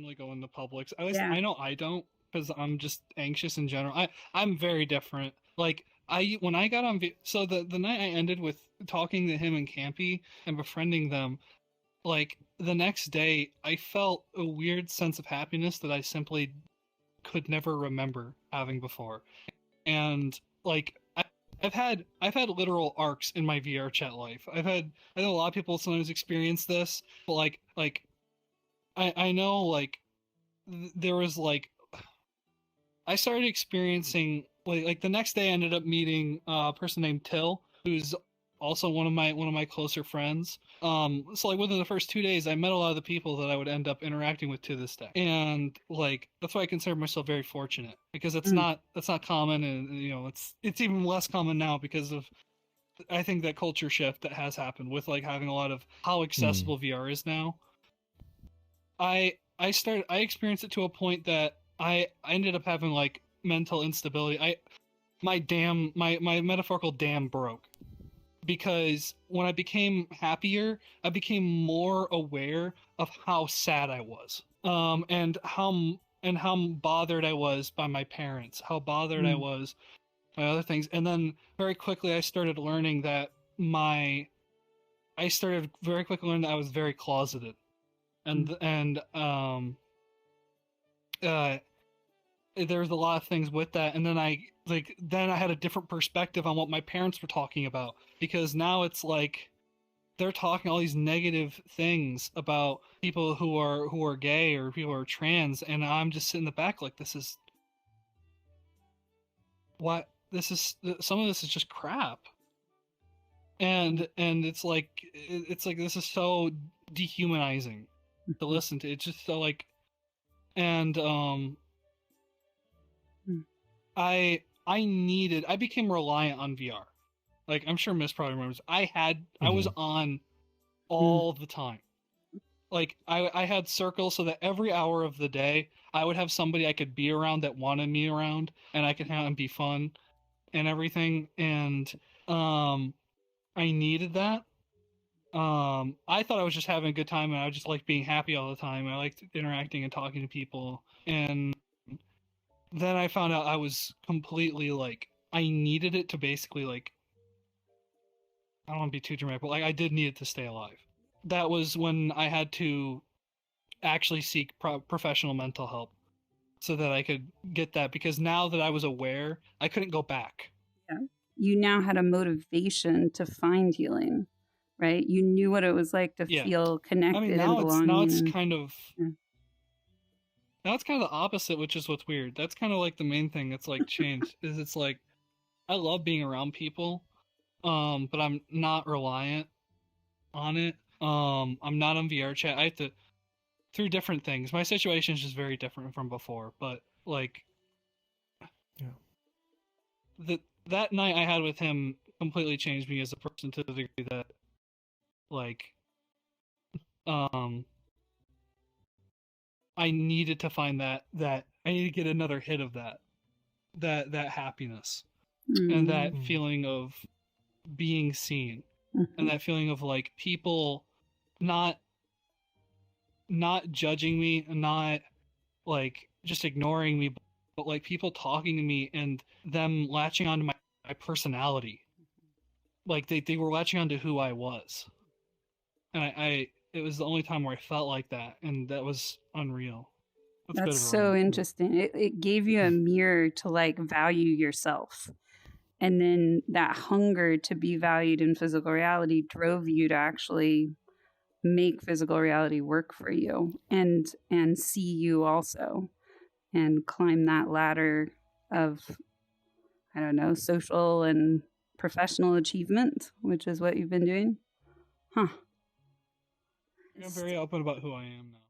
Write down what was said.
randomly go into Publix. At least Yeah. I know I don't, because I'm just anxious in general. I'm very different. Like when I got on so the night I ended with talking to him and Campy and befriending them, like the next day I felt a weird sense of happiness that I simply could never remember having before. And like I've had literal arcs in my VR chat life. I know a lot of people sometimes experience this, but I know there was I started experiencing like the next day I ended up meeting a person named Till, who's also one of my closer friends. So like within the first 2 days I met a lot of the people that I would end up interacting with to this day. And like that's why I consider myself very fortunate, because Mm. that's not common, and it's even less common now because of I think that culture shift that has happened with like having a lot of how Mm. accessible VR is now. I experienced it to a point that I ended up having like mental instability. My metaphorical dam broke, because when I became happier, I became more aware of how sad I was. And how bothered I was by my parents, how bothered I Mm. was by other things. And then very quickly I started learning that my I started very quickly learning that I was very closeted. Mm. And uh there was a lot of things with that. And then I had a different perspective on what my parents were talking about, because now it's like they're talking all these negative things about people who are gay or people who are trans, and I'm just sitting in the back like, this is what this is some of this is just crap. And it's like this is so dehumanizing to Mhm. listen to. It's just so like and Mm. I became reliant on VR. Like I'm sure Miss probably remembers. I was Mhm. on Mm. all the time. Like I had circles so that every hour of the day I would have somebody I could be around that wanted me around, and I could hang out and be fun and everything. And um I needed that. I thought I was just having a good time, and I just liked being happy all the time. I liked interacting and talking to people. And then I found out I was completely like I needed it to basically like I don't want to be too dramatic, but like I did need it to stay alive. That was when I had to actually seek professional mental help so that I could get that, because now that I was aware, I couldn't go back. Yeah. You now had a motivation to find healing, right? You knew what it was like to Yeah. feel I mean, connected and now belonging. it's And kind of yeah. now it's kind of the opposite, which is what's weird. That's kind of like the main thing that's like changed is it's like I love being around people, but I'm not reliant on it. I'm not on VR chat. I have to through different things. My situation is just very different from before, but like Yeah. the that night I had with him completely changed me as a person to the degree that like um I needed to find that I need to get another hit of that happiness and Mm. that Mm. feeling of being seen, and Mhm. that feeling of like people not not judging me, not like just ignoring me, but like people talking to me and them latching onto my personality. Like they were latching onto who I was. And I it was the only time where I felt like that, and that was unreal. That's a bit That's of a so rant. interesting. It gave you a mirror to like value yourself. And then that hunger to be valued in physical reality drove you to actually make physical reality work for you and see you also and climb that ladder of, I don't know, social and professional achievement, which is what you've been doing. Huh. I'm very open about who I am now.